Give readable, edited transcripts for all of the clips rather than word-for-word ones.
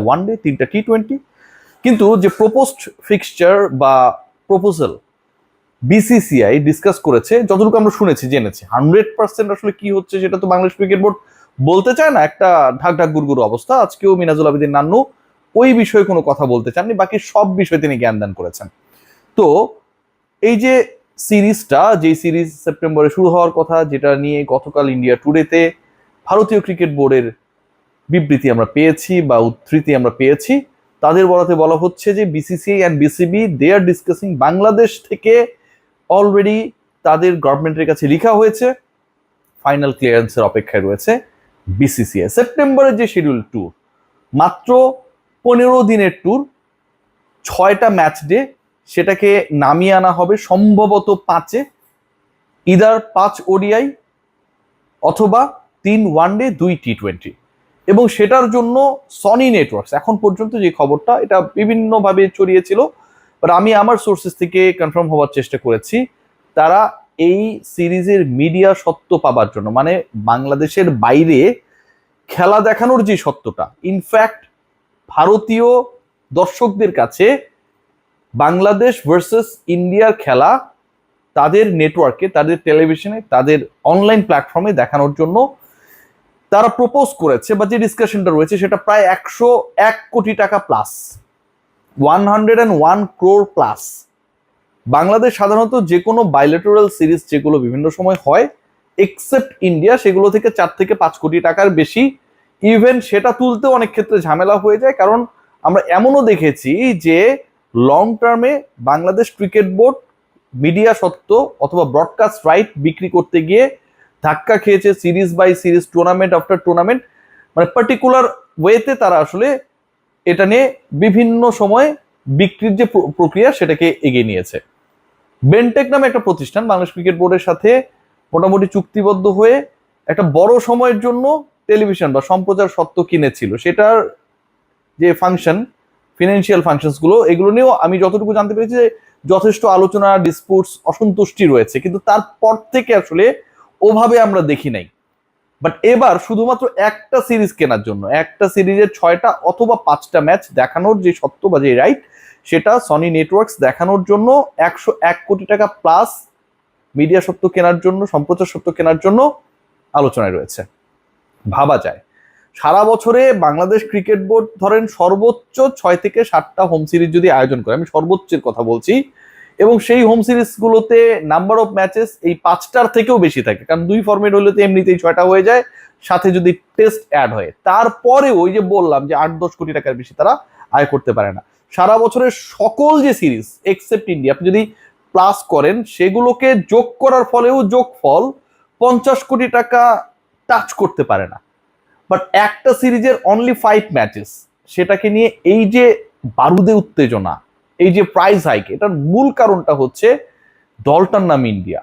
One day, 3টা T20. কিন্তু যে প্রপোজড ফিক্সচার বা প্রপোজাল বিসিসিআই ডিসকাস করেছে, যতটুকু আমরা শুনেছি জেনেছি, 100% আসলে কি হচ্ছে সেটা তো বাংলাদেশ ক্রিকেট বোর্ড বলতে চায় না। একটা ঢাক ঢাক গুড়গুড় অবস্থা। আজকেও মিনাজুল আবেদিন নান্নু ওই বিষয়ে কোনো কথা বলতে চাননি, বাকি সব বিষয়ে তিনি জ্ঞান দান করেছেন। তো এই যে সিরিজটা, যে সিরিজ সেপ্টেম্বরে শুরু হওয়ার কথা, যেটা নিয়ে গতকাল ইন্ডিয়া টুডেতে ভারতীয় ক্রিকেট বোর্ডের বিবৃতি আমরা পেয়েছি বা উদ্ধৃতি আমরা পেয়েছি, তাদের বলাতে বলা হচ্ছে যে BCCI and BCB they are discussing, Bangladesh থেকে অলরেডি তাদের গভর্নমেন্টের কাছে লেখা হয়েছে, ফাইনাল ক্লিয়ারেন্সের অপেক্ষায় রয়েছে বিসিসিআই। সেপ্টেম্বরের যে শিডিউল ট্যুর, মাত্র 15 দিনের ট্যুর, 6টা ম্যাচ ডে, সেটাকে নামিয়ে আনা হবে সম্ভবত 5-এ, ইদার 5 ওডিআই অথবা 3 ওয়ানডে 2 টি20। এবং সেটার জন্য সনি নেটওয়ার্কস, এখন পর্যন্ত যে খবরটা, এটা বিভিন্নভাবে ছড়িয়েছিল, বাট আমি আমার সোর্সেস থেকে কনফার্ম হওয়ার চেষ্টা করেছি, তারা এই সিরিজের মিডিয়া সত্ত্ব পাবার জন্য, মানে বাংলাদেশের বাইরে খেলা দেখানোর যে সত্যটা, ইনফ্যাক্ট ভারতীয় দর্শকদের কাছে বাংলাদেশ ভার্সেস ইন্ডিয়ার খেলা তাদের নেটওয়ার্কে, তাদের টেলিভিশনে, তাদের অনলাইন প্ল্যাটফর্মে দেখানোর জন্য তারা প্রপোজ করেছে, বা যে ডিসকাশনটা রয়েছে সেটা প্রায় 101 কোটি টাকা প্লাস, 101 crore প্লাস। বাংলাদেশ সাধারণত যে কোনো বাইলেটারাল সিরিজ যেগুলো বিভিন্ন সময় হয়, এক্সেপ্ট ইন্ডিয়া, সেগুলো থেকে 4 থেকে 5 কোটি টাকার বেশি, ইভেন সেটা তুলতেও অনেক ক্ষেত্রে ঝামেলা হয়ে যায়। কারণ আমরা এমনও দেখেছি যে লং টার্মে বাংলাদেশ ক্রিকেট বোর্ড মিডিয়া সত্ত্ব অথবা ব্রডকাস্ট রাইট বিক্রি করতে গিয়ে ধাক্কা খেয়েছে series by series, tournament after tournament, মানে পার্টিকুলার ওয়েতে তারা আসলে এটা নিয়ে বিভিন্ন সময় বিক্রির যে প্রক্রিয়া সেটাকে এগিয়ে নিয়েছে। বেনটেক নামে একটা প্রতিষ্ঠান বাংলাদেশ ক্রিকেট বোর্ডের সাথে মোটামুটি চুক্তিবদ্ধ হয়ে একটা বড় সময়ের জন্য টেলিভিশন বা সম্প্রচার সত্ত্ব কিনেছিল। সেটার যে ফাংশন, ফিনান্সিয়াল ফাংশনস গুলো, এগুলো নিয়েও আমি যতটুকু জানতে পেরেছি যে যথেষ্ট আলোচনা, ডিসপুটস, অসন্তুষ্টি রয়েছে, কিন্তু তারপর থেকে আসলে ওভাবে আমরা দেখি নাই। বাট এবার শুধুমাত্র একটা সিরিজ কেনার জন্য, একটা সিরিজের 6টা অথবা 5টা ম্যাচ দেখানোর যে সত্ত্ব বা যে রাইট, সেটা সনি নেটওয়ার্কস দেখানোর জন্য 101 কোটি টাকা প্লাস মিডিয়া সত্ত্ব কেনার জন্য, সম্প্রচার সত্ত্ব কেনার জন্য আলোচনায় রয়েছে। ভাবা যায় সারা বছরে বাংলাদেশ ক্রিকেট বোর্ড ধরেন সর্বোচ্চ 6 থেকে 7টা হোম সিরিজ যদি আয়োজন করে, আমি সর্বোচ্চের কথা বলছি, এবং সেই হোম সিরিজগুলোতে নাম্বার অফ ম্যাচেস এই 5টার থেকেও বেশি থাকে, কারণ 2 ফরম্যাট হলে তো এমনিতেই 6টা হয়ে যায়, সাথে যদি টেস্ট অ্যাড হয়, তারপরে ওই যে বললাম যে 8-10 কোটি টাকার বেশি তারা আয় করতে পারে না। সারা বছরের সকল যে সিরিজ এক্সেপ্ট ইন্ডিয়া আপনি যদি প্লাস করেন, সেগুলোকে যোগ করার ফলেও যোগফল 50 কোটি টাকা টাচ করতে পারে না। বাট একটা সিরিজের অনলি 5 ম্যাচেস, সেটাকে নিয়ে এই যে বারুদে উত্তেজনা, এই যে প্রাইজ হাইক, এটার মূল কারণটা হচ্ছে দলটার নাম ইন্ডিয়া।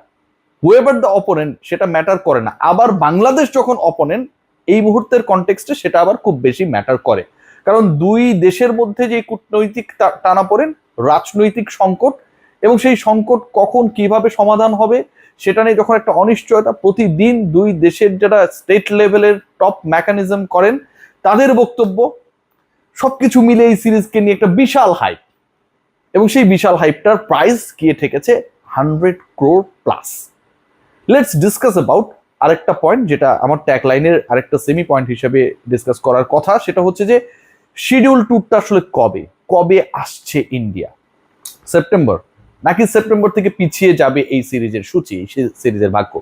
হুয়েভার দ্য অপোনেন্ট সেটা ম্যাটার করে না। আবার বাংলাদেশ যখন অপোনেন্ট, এই মুহূর্তের কনটেক্সটে সেটা আবার খুব বেশি ম্যাটার করে, কারণ দুই দেশের মধ্যে যে কূটনৈতিক টানাপোড়েন, রাজনৈতিক সংকট, এবং সেই সংকট কখন কিভাবে সমাধান হবে সেটা নিয়ে যখন একটা অনিশ্চয়তা, প্রতিদিন দুই দেশের যারা স্টেট লেভেলের টপ মেকানিজম করেন তাদের বক্তব্য, সবকিছু মিলে এই সিরিজকে নিয়ে একটা বিশাল হাইপ, এবং সেই বিশাল হাইপটার প্রাইস গিয়ে ঠেকেছে 100 crore plus. Let's discuss about আরেকটা পয়েন্ট, যেটা আমার ট্যাগ লাইনের আরেকটা সেমি পয়েন্ট হিসেবে ডিসকাস করার কথা, সেটা হচ্ছে যে শিডিউল ট্যুরটা আসলে কবে কবে আসছে ইন্ডিয়া, সেপ্টেম্বর নাকি সেপ্টেম্বর থেকে পিছিয়ে যাবে এই সিরিজের সূচি, সিরিজের ভাগ্য?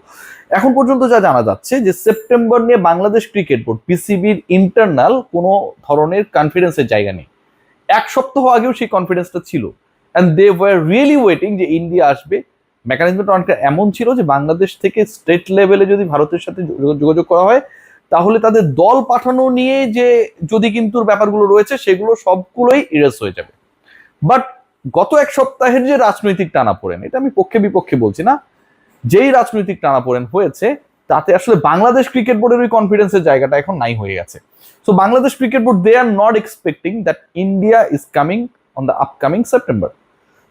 এখন পর্যন্ত যা জানা যাচ্ছে যে সেপ্টেম্বর নিয়ে বাংলাদেশ ক্রিকেট বোর্ড, বিসিবির ইন্টারনাল কোনো ধরনের কনফিডেন্সের জায়গা নেই। 1 সপ্তাহ আগেও সেই কনফিডেন্সটা ছিল, and they were really waiting যে ইন্ডিয়া আসবে। মেকানিজমটা অনেকটা এমন ছিল যে বাংলাদেশ থেকে স্টেট লেভেলে যদি ভারতের সাথে যোগাযোগ করা হয়, তাহলে তাদের দল পাঠানো নিয়ে যে যদি কিন্তু ব্যাপারগুলো রয়েছে সেগুলো সবগুলোই ইরেজ হয়ে যাবে। বাট গত 1 সপ্তাহের যে রাজনৈতিক টানাপোড়েন, এটা আমি পক্ষে বিপক্ষে বলছি না, যেই রাজনৈতিক টানাপোড়েন হয়েছে তাতে আসলে বাংলাদেশ ক্রিকেট বোর্ডের ওই কনফিডেন্সের জায়গাটা এখন নাই হয়ে গেছে। So Bangladesh cricket board, they are not expecting that India is coming on the upcoming September.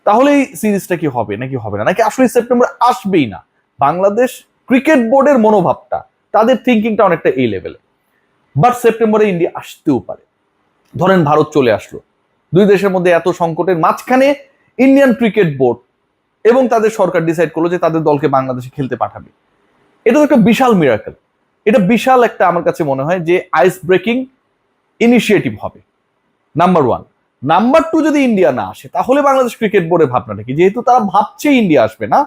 তাহলে এই সিরিজটা কি হবে নাকি হবে না, নাকি আসলে সেপ্টেম্বর আসবেই না? বাংলাদেশ ক্রিকেট বোর্ডের মনোভাবটা, তাদের থিঙ্কিংটা অনেকটা এই লেভেলে। বাট সেপ্টেম্বরে ইন্ডিয়া আসতেও পারে। ধরেন ভারত চলে আসলো, দুই দেশের মধ্যে এত সংকটের মাঝখানে ইন্ডিয়ান ক্রিকেট বোর্ড এবং তাদের সরকার ডিসাইড করলো যে তাদের দলকে বাংলাদেশে খেলতে পাঠাবে। এটা তো একটা বিশাল মিরাকল। এটা বিশাল একটা, আমার কাছে মনে হয় যে আইস ব্রেকিং ইনিশিয়েটিভ হবে, নাম্বার ওয়ান। নাম্বার টু, যদি ইন্ডিয়া না আসে তাহলে বাংলাদেশ ক্রিকেট বোর্ডের ভাবনাটা কি? যেহেতু তারা ভাবছে ইন্ডিয়া আসবে না,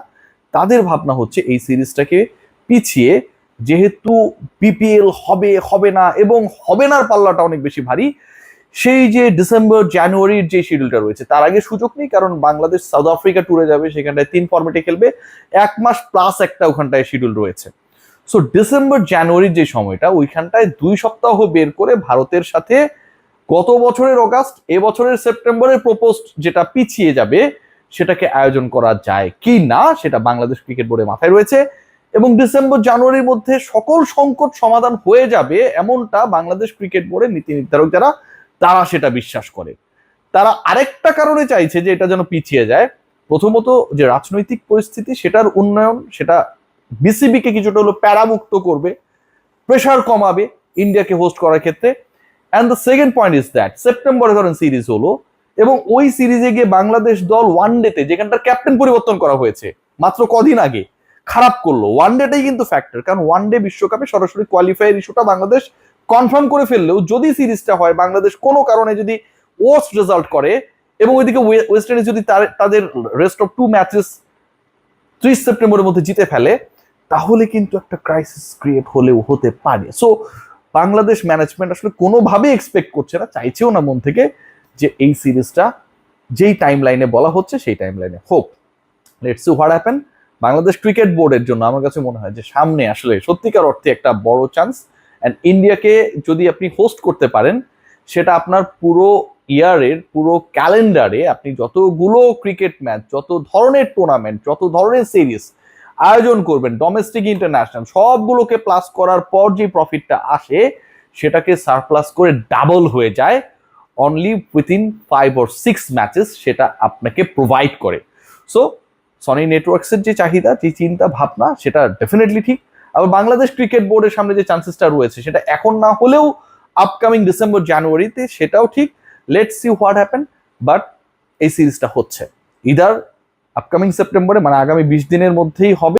তাদের ভাবনা হচ্ছে এই সিরিজটাকে পিছিয়ে, যেহেতু বিপিএল হবে হবে না এবং হবে নার পাল্লাটা অনেক বেশি ভারী, সেই যে ডিসেম্বর জানুয়ারির যে শিডিউলটা রয়েছে তার আগে সুযোগ নেই, কারণ বাংলাদেশ সাউথ আফ্রিকা ট্যুরে যাবে, সেখানটায় 3 ফরম্যাটে খেলবে, 1 মাস প্লাস একটা ওখানটায় শিডিউল রয়েছে। সো ডিসেম্বর জানুয়ারির যে সময়টা, ওইখানটায় 2 সপ্তাহ বের করে ভারতের সাথে গত বছরের অগাস্ট এবছরের সেপ্টেম্বরের প্রপোজড যেটা পিছিয়ে যাবে সেটাকে আয়োজন করা যায় কি না, সেটা বাংলাদেশ ক্রিকেট বোর্ডের মাথায় রয়েছে। এবং ডিসেম্বর জানুয়ারির মধ্যে সকল সংকট সমাধান হয়ে যাবে এমনটা বাংলাদেশ ক্রিকেট বোর্ডের নীতি নির্ধারক যারা, তারা সেটা বিশ্বাস করে। তারা আরেকটা কারণে চাইছে যে এটা যেন পিছিয়ে যায়। প্রথমত, যে রাজনৈতিক পরিস্থিতি সেটার উন্নয়ন, সেটা বিসিবি কে কিছুটা হলো প্যারামুক্ত করবে, প্রেশার কমাবে ইন্ডিয়াকে হোস্ট করার ক্ষেত্রে। And the second point is that সেপ্টেম্বরে ধরেন সিরিজ হলো এবং ওই সিরিজে গিয়ে বাংলাদেশ দল ওয়ান ডেতে, যেখানটার ক্যাপ্টেন পরিবর্তন করা হয়েছে মাত্র কদিন আগে, খারাপ করলো। ওয়ান ডেটাই কিন্তু ফ্যাক্টর, কারণ ওয়ান ডে বিশ্বকাপে সরাসরি কোয়ালিফায়ার ইস্যুটা বাংলাদেশ কনফার্ম করে ফেললেও যদি সিরিজটা হয়, বাংলাদেশ কোনো কারণে যদি ওয়ার্স্ট রেজাল্ট করে এবং ওইদিকে ওয়েস্ট ইন্ডিজ যদি তাদের রেস্ট অফ 2 ম্যাচেস 30 সেপ্টেম্বরের মধ্যে জিতে ফেলে, তাহলে কিন্তু একটা ক্রাইসিস ক্রিয়েট হলেও হতে পারে। সো বাংলাদেশ ম্যানেজমেন্ট আসলে কোনোভাবেই এক্সপেক্ট করছে না, চাইছেও না মন থেকে, যে এই সিরিজটা যেই টাইম লাইনে বলা হচ্ছে সেই টাইম লাইনে হোক। Let's see what happen. Bangladesh cricket বোর্ডের জন্য আমার কাছে মনে হয় যে সামনে আসলে সত্যিকার অর্থে একটা বড় চান্স। অ্যান্ড ইন্ডিয়াকে যদি আপনি হোস্ট করতে পারেন, সেটা আপনার পুরো ইয়ারের পুরো ক্যালেন্ডারে আপনি যতগুলো ক্রিকেট ম্যাচ, যত ধরনের টুর্নামেন্ট, যত ধরনের সিরিজ আয়োজন করবেন, ডোমেস্টিক ইন্টারন্যাশনাল সবগুলোকে প্লাস করার পর যে প্রফিটটা আসে, সেটাকে সারপ্লাস করে ডাবল হয়ে যায় অনলি উইথিন 5 or 6 ম্যাচেস, সেটা আপনাকে প্রোভাইড করে। সো সনি নেটওয়ার্কসের যে চাহিদা, যে চিন্তা ভাবনা, সেটা ডেফিনেটলি ঠিক। আবার বাংলাদেশ ক্রিকেট বোর্ডের সামনে যে চান্সেসটা রয়েছে, সেটা এখন না হলেও আপকামিং ডিসেম্বর জানুয়ারিতে, সেটাও ঠিক। Let's see what happen. But এই সিরিজটা হচ্ছে ইদার আপকামিং সেপ্টেম্বরে, মানে আগামী 20 দিনের মধ্যেই হবে।